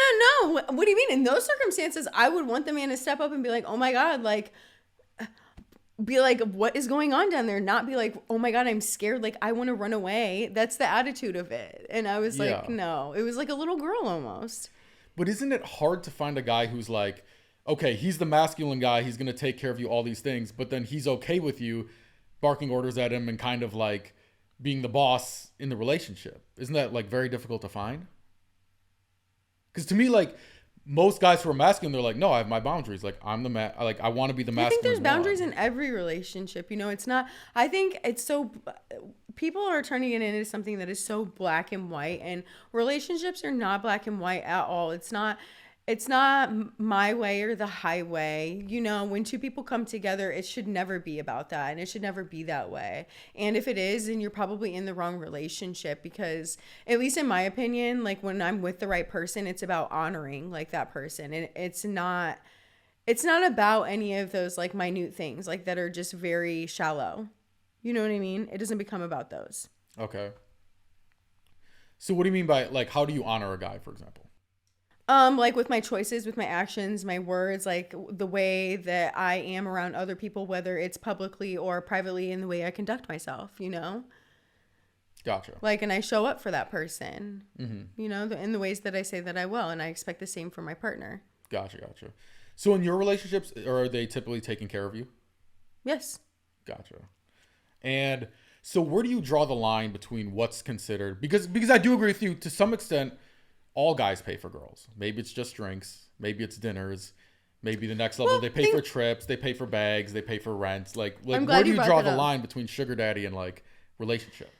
What do you mean? In those circumstances, I would want the man to step up and be like, oh my God, like, be like, what is going on down there? Not be like, oh my God, I'm scared. Like, I want to run away. That's the attitude of it. And I was like, no. It was like a little girl almost. But isn't it hard to find a guy who's like, okay, he's the masculine guy. He's going to take care of you, all these things. But then he's okay with you barking orders at him and kind of like being the boss in the relationship. Isn't that like very difficult to find? Because to me, like most guys who are masculine, they're like, no, I have my boundaries. Like I'm the man. Like I want to be the masculine. I think there's boundaries in every relationship. You know, it's not. I think it's so. People are turning it into something that is so black and white, and relationships are not black and white at all. It's not my way or the highway. You know, when two people come together, it should never be about that, and it should never be that way. And if it is, then you're probably in the wrong relationship because, at least in my opinion, like when I'm with the right person, it's about honoring like that person, and it's not about any of those like minute things like that are just very shallow. You know what I mean? It doesn't become about those. Okay. So what do you mean by like, how do you honor a guy, for example? Like with my choices, with my actions, my words, like the way that I am around other people, whether it's publicly or privately, in the way I conduct myself, you know? Gotcha. Like, and I show up for that person, you know, in the ways that I say that I will. And I expect the same from my partner. Gotcha. So in your relationships, are they typically taking care of you? Yes. Gotcha. And so where do you draw the line between what's considered? Because I do agree with you to some extent. All guys pay for girls. Maybe it's just drinks. Maybe it's dinners. Maybe the next level, they pay for trips. They pay for bags. They pay for rents. Like where do you draw the line between sugar daddy and like relationship?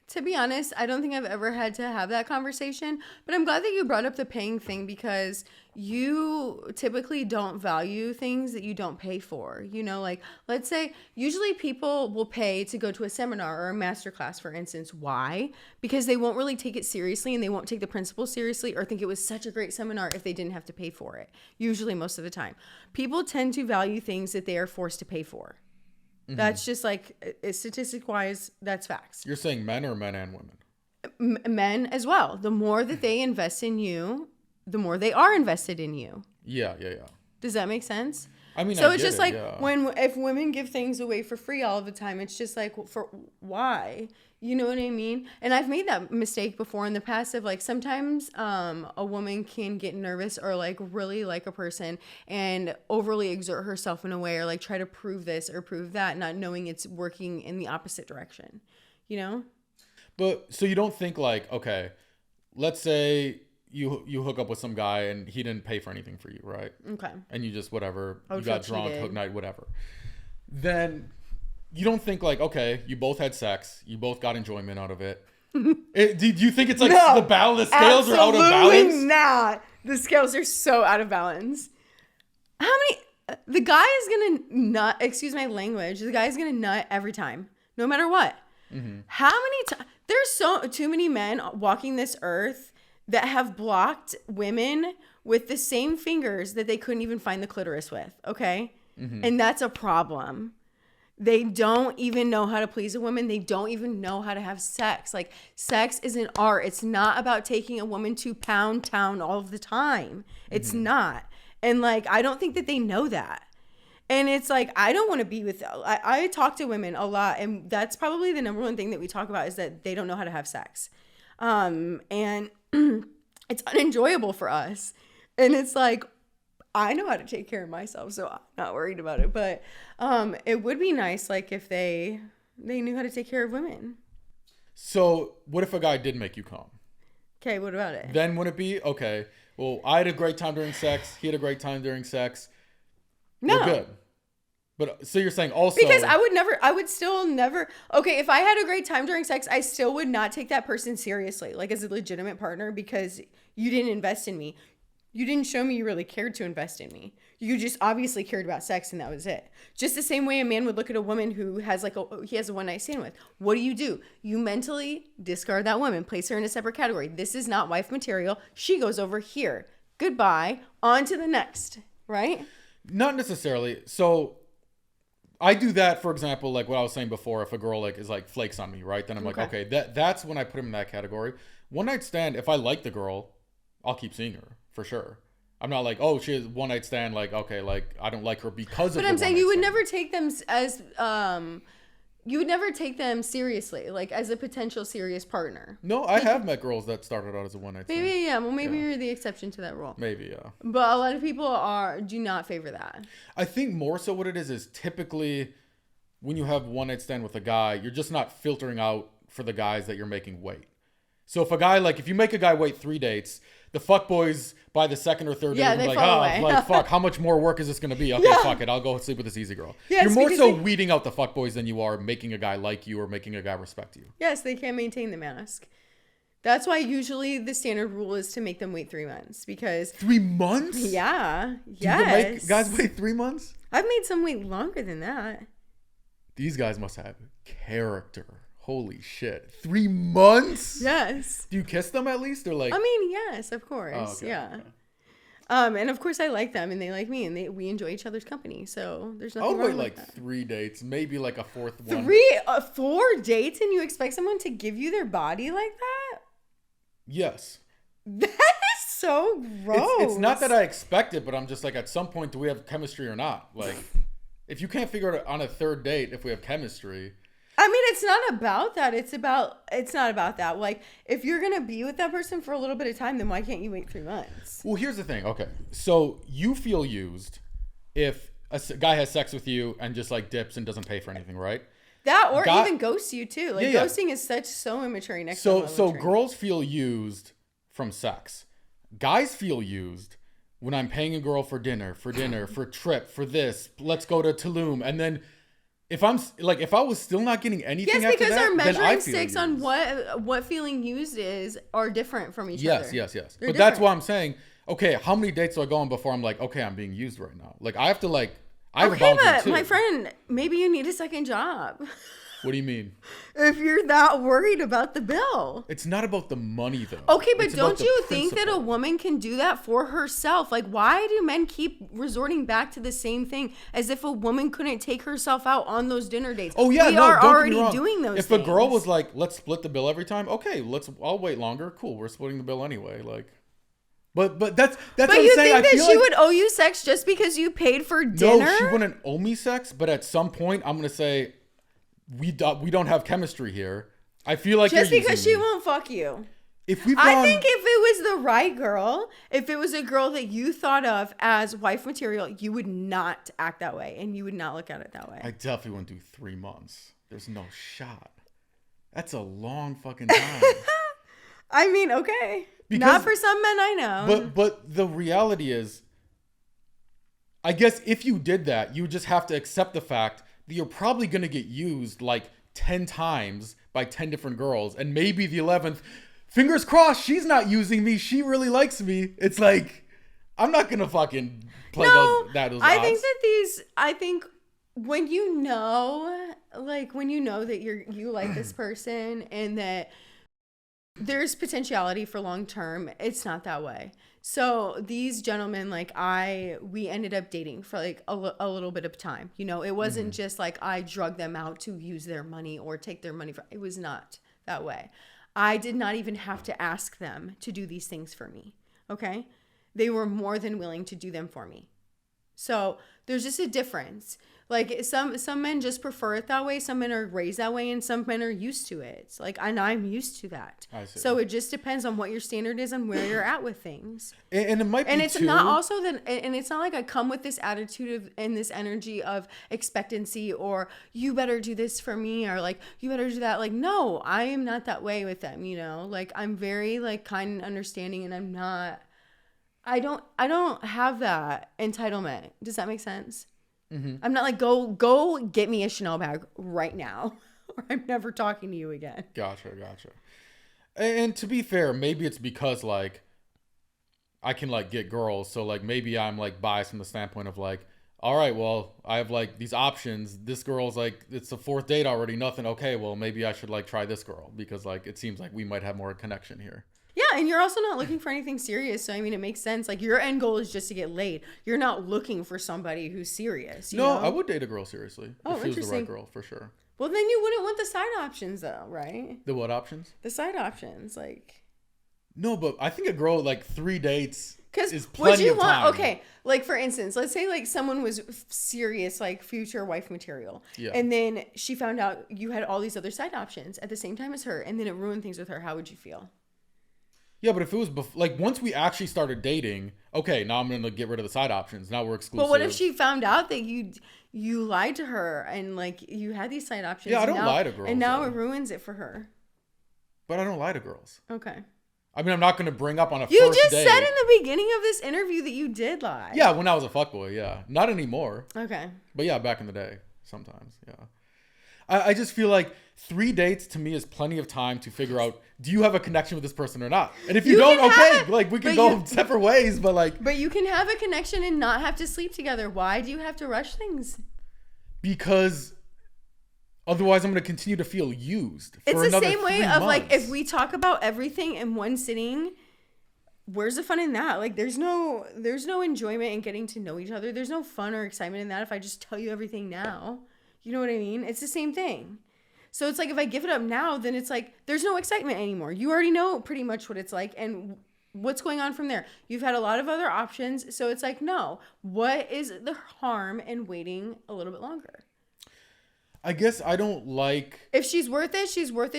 To be honest, I don't think I've ever had to have that conversation, but I'm glad that you brought up the paying thing because you typically don't value things that you don't pay for. You know, like let's say usually people will pay to go to a seminar or a masterclass, for instance. Why? Because they won't really take it seriously and they won't take the principles seriously or think it was such a great seminar if they didn't have to pay for it. Usually most of the time. People tend to value things that they are forced to pay for. That's just like, statistic wise, that's facts. You're saying men or men and women? Men as well. The more that they invest in you, the more they are invested in you. Yeah. Does that make sense? I mean, so it's just like if women give things away for free all the time, it's just like, for why? You know what I mean? And I've made that mistake before in the past of like sometimes a woman can get nervous or like really like a person and overly exert herself in a way or like try to prove this or prove that, not knowing it's working in the opposite direction, you know? But so you don't think like, okay, let's say you hook up with some guy and he didn't pay for anything for you, right? Okay. And you just whatever, you got drunk, hook night, whatever. Then you don't think like, okay, you both had sex, you both got enjoyment out of it. Do you think it's like the balance scales are out of balance? Absolutely not. The scales are so out of balance. How many? The guy is gonna nut. Excuse my language. The guy is gonna nut every time, no matter what. Mm-hmm. How many times? There's too many men walking this earth that have blocked women with the same fingers that they couldn't even find the clitoris with. Okay, and that's a problem. They don't even know how to please a woman. They don't even know how to have sex. Like, sex is an art. It's not about taking a woman to Pound Town all of the time. It's not. And, like, I don't think that they know that. And it's like, I don't want to be with... I talk to women a lot, and that's probably the number one thing that we talk about is that they don't know how to have sex. And it's unenjoyable for us. And it's like... I know how to take care of myself, so I'm not worried about it. But it would be nice, like, if they knew how to take care of women. So what if a guy did make you come? Okay, what about it? Then would it be, okay, well, I had a great time during sex. He had a great time during sex. No. We're good. But so you're saying also... Because I would still never... Okay, if I had a great time during sex, I still would not take that person seriously, like, as a legitimate partner, because you didn't invest in me. You didn't show me you really cared to invest in me. You just obviously cared about sex, and that was it. Just the same way a man would look at a woman who has he has a one night stand with. What do? You mentally discard that woman, place her in a separate category. This is not wife material. She goes over here. Goodbye. On to the next. Right? Not necessarily. So I do that, for example, like what I was saying before. If a girl like is like flakes on me, right? Then I'm like, okay, that's when I put him in that category. One night stand. If I like the girl, I'll keep seeing her. For sure. I'm not like, oh, she has one night stand. Like, okay, like I don't like her because of. But I'm saying you would never take them as you would never take them seriously, like as a potential serious partner. No, I have met girls that started out as a one night stand. Maybe, yeah. Well, maybe you're the exception to that rule. Maybe, yeah. But a lot of people do not favor that. I think more so what it is typically when you have one night stand with a guy, you're just not filtering out for the guys that you're making wait. So if you make a guy wait 3 dates, the fuckboys by the second or third date are like, fuck, how much more work is this going to be? Okay, fuck it. I'll go sleep with this easy girl. Yes, you're more so weeding out the fuckboys than you are making a guy like you or making a guy respect you. Yes, they can't maintain the mask. That's why usually the standard rule is to make them wait 3 months because... 3 months? Yeah. Yes. Do you make guys wait 3 months? I've made some wait longer than that. These guys must have character. Holy shit. 3 months? Yes. Do you kiss them at least? Or like... I mean, yes, of course. Oh, okay, yeah. Okay. And of course I like them and they like me and we enjoy each other's company. So there's nothing wrong with that. I would wait like 3 dates, maybe like a fourth one. 4 dates and you expect someone to give you their body like that? Yes. That is so gross. It's not that I expect it, but I'm just like, at some point, do we have chemistry or not? Like, if you can't figure it out on a third date if we have chemistry... I mean, it's not about that. It's not about that. Like, if you're going to be with that person for a little bit of time, then why can't you wait 3 months? Well, here's the thing. Okay. So you feel used if a guy has sex with you and just like dips and doesn't pay for anything, right? That or even ghosts you too. Like ghosting is so immature. So girls feel used from sex. Guys feel used when I'm paying a girl for dinner, for trip, for this. Let's go to Tulum. And then... If I was still not getting anything after that, because our measuring sticks on what feeling used is are different from each other. Yes. But different. That's why I'm saying, okay, how many dates do I go on before I'm like, okay, I'm being used right now? Like, I have to I have a boundary too. My friend, maybe you need a second job. What do you mean? If you're that worried about the bill. It's not about the money, though. Okay, but don't you think that a woman can do that for herself? Like, why do men keep resorting back to the same thing as if a woman couldn't take herself out on those dinner dates? Oh, yeah, we are already doing those things. If a girl was like, let's split the bill every time, okay, I'll wait longer. Cool, we're splitting the bill anyway. Like... But that's what I'm saying. You think that she would owe you sex just because you paid for dinner? No, she wouldn't owe me sex, but at some point, I'm going to say... We don't have chemistry here. I feel like just because she won't fuck you. I think if it was the right girl, if it was a girl that you thought of as wife material, you would not act that way and you would not look at it that way. I definitely wouldn't do 3 months. There's no shot. That's a long fucking time. I mean, okay. Not for some men I know. But the reality is, I guess if you did that, you would just have to accept the fact that you're probably going to get used like 10 times by 10 different girls, and maybe the 11th, fingers crossed, she's not using me, she really likes me. It's like, I'm not gonna fucking play those odds. I think when you know that you like this person and that there's potentiality for long term, it's not that way. So these gentlemen, like we ended up dating for like a little bit of time. You know, it wasn't just like I drug them out to use their money or take their money. It was not that way. I did not even have to ask them to do these things for me. Okay. They were more than willing to do them for me. So there's just a difference. Like some men just prefer it that way. Some men are raised that way, and some men are used to it. Like, and I'm used to that. I see. So it just depends on what your standard is and where you're at with things. And it might be, and it's not also that, and it's not like I come with this attitude of and this energy of expectancy, or you better do this for me, or like you better do that. Like, no, I am not that way with them. You know, like I'm very like kind and understanding, and I'm not. I don't have that entitlement. Does that make sense? Mm-hmm. I'm not like, go get me a Chanel bag right now, or I'm never talking to you again. Gotcha. And to be fair, maybe it's because like I can like get girls, so like maybe I'm like biased from the standpoint of like, all right, well, I have like these options. This girl's like, it's the fourth date already, nothing. Okay, well, maybe I should like try this girl because like it seems like we might have more connection here. Yeah, and you're also not looking for anything serious. So, I mean, it makes sense. Like, your end goal is just to get laid. You're not looking for somebody who's serious. You know? I would date a girl seriously. Oh, if she interesting. was the right girl, for sure. Well, then you wouldn't want the side options, though, right? The what options? The side options, like... No, but I think a girl, like, 3 dates is plenty would you of time. Okay, like, for instance, let's say, like, someone was serious, like, future wife material. Yeah. And then she found out you had all these other side options at the same time as her, and then it ruined things with her. How would you feel? Yeah, but if it was like once we actually started dating, okay, now I'm gonna get rid of the side options. Now we're exclusive. But what if she found out that you lied to her and like you had these side options? Yeah, I don't lie to girls. And now it ruins it for her. But I don't lie to girls. Okay. I mean, I'm not gonna bring up on a you first date. You just said in the beginning of this interview that you did lie. Yeah, when I was a fuckboy, yeah. Not anymore. Okay. But yeah, back in the day, sometimes, yeah. I just feel like 3 dates to me is plenty of time to figure out, do you have a connection with this person or not? And if you don't, okay, like we can go separate ways, but like. But you can have a connection and not have to sleep together. Why do you have to rush things? Because otherwise I'm going to continue to feel used. It's the same way of like, if we talk about everything in one sitting, where's the fun in that? Like there's no enjoyment in getting to know each other. There's no fun or excitement in that if I just tell you everything now. You know what I mean? It's the same thing. So it's like if I give it up now, then it's like there's no excitement anymore. You already know pretty much what it's like and what's going on from there. You've had a lot of other options. So it's like, no, what is the harm in waiting a little bit longer? I guess I don't like... If she's worth it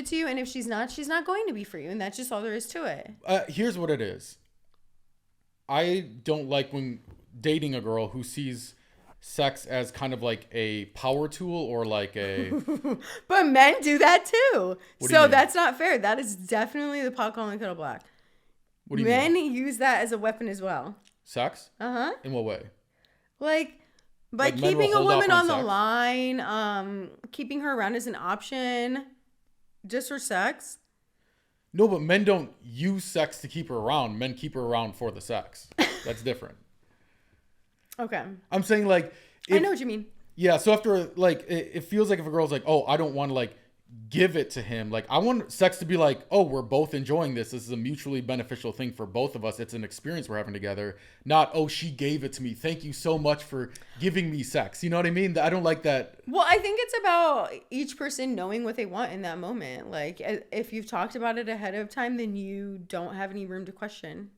to you. And if she's not going to be for you. And that's just all there is to it. Here's what it is. I don't like when dating a girl who sees... sex as kind of like a power tool or like a... But men do that too. So that's not fair. That is definitely the pot calling kettle black. What do you mean? Men use that as a weapon as well. Sex? Uh-huh. In what way? Like by keeping a woman on the line, keeping her around as an option just for sex. No, but men don't use sex to keep her around. Men keep her around for the sex. That's different. Okay. I'm saying like... I know what you mean. Yeah, so after like, it feels like if a girl's like, oh, I don't want to like give it to him. Like I want sex to be like, oh, we're both enjoying this. This is a mutually beneficial thing for both of us. It's an experience we're having together. Not, oh, she gave it to me. Thank you so much for giving me sex. You know what I mean? I don't like that. Well, I think it's about each person knowing what they want in that moment. Like if you've talked about it ahead of time, then you don't have any room to question.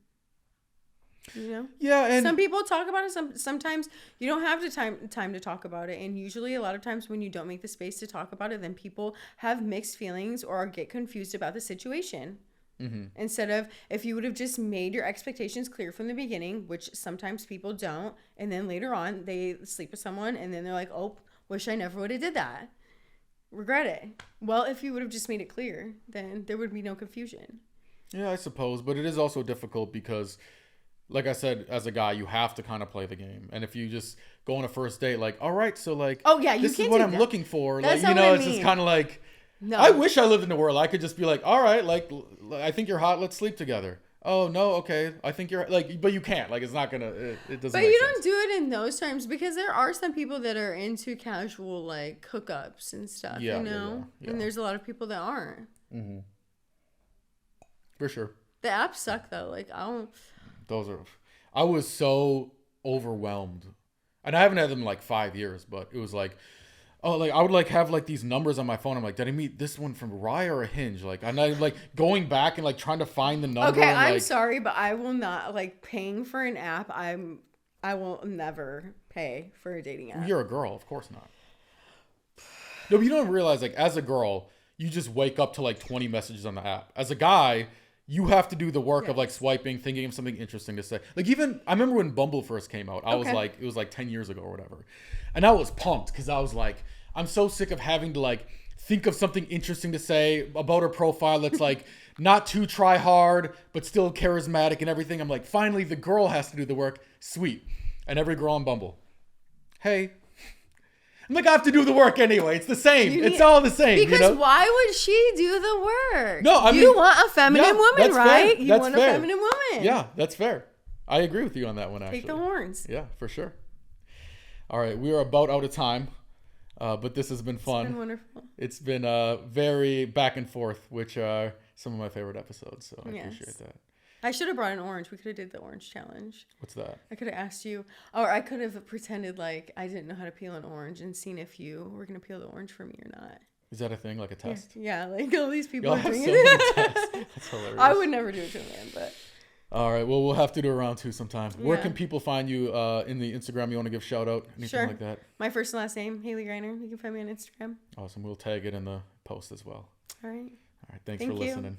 You know? Yeah, and some people talk about it. Sometimes you don't have the time to talk about it, and usually a lot of times when you don't make the space to talk about it, then people have mixed feelings or get confused about the situation. Mm-hmm. Instead of if you would have just made your expectations clear from the beginning, which sometimes people don't, and then later on they sleep with someone and then they're like, oh, wish I never would have did that. Regret it. Well, if you would have just made it clear, then there would be no confusion. Yeah, I suppose, but it is also difficult because like I said, as a guy, you have to kind of play the game. And if you just go on a first date, like, all right, so like, oh yeah, you this can't is what do I'm that. looking for. That's like, you not know, what I it's just mean. kind of like, No. I wish I lived in the world. I could just be like, all right, like, I think you're hot. Let's sleep together. Oh no, okay. I think you're like, but you can't. Like, it's not gonna. It doesn't. But make you sense. don't do it in those terms because there are some people that are into casual like hookups and stuff. Yeah, you know, yeah. and there's a lot of people that aren't. Mm-hmm. For sure. The apps suck though. Like I don't. Those are. I was so overwhelmed, and I haven't had them in like 5 years. But it was like, oh, like I would like have like these numbers on my phone. I'm like, did I meet this one from Rye or a Hinge? Like, I'm not like going back and like trying to find the number. Okay, and, I'm like, sorry, but I will not like paying for an app. I will never pay for a dating app. You're a girl, of course not. No, but you don't realize like as a girl, you just wake up to like 20 messages on the app. As a guy, you have to do the work of like swiping, thinking of something interesting to say. Like even I remember when Bumble first came out. I was like, it was like 10 years ago or whatever, and I was pumped because I was like, I'm so sick of having to like think of something interesting to say about her profile that's like not too try hard but still charismatic and everything. I'm like, finally the girl has to do the work. Sweet. And every girl on Bumble, hey. I'm like, I have to do the work anyway. It's the same. It's all the same. Because you know? why would she do the work? No, I mean, you want a feminine woman, that's right? fair. You That's want fair. a feminine woman. Yeah, that's fair. I agree with you on that one, actually. Take the horns. Yeah, for sure. All right, we are about out of time, but this has been fun. It's been wonderful. It's been very back and forth, which are some of my favorite episodes, so I appreciate that. I should have brought an orange. We could have did the orange challenge. What's that? I could have asked you, or I could have pretended like I didn't know how to peel an orange and seen if you were going to peel the orange for me or not. Is that a thing, like a test? Yeah, like all these people Y'all are have doing so it. many tests. That's hilarious. I would never do it to a man, but... All right, well, we'll have to do a round two sometime. Where Yeah. can people find you in the Instagram? You want to give shout out? Anything like that? My first and last name, Haley Reiner. You can find me on Instagram. Awesome. We'll tag it in the post as well. All right. All right, thanks Thank for you. listening.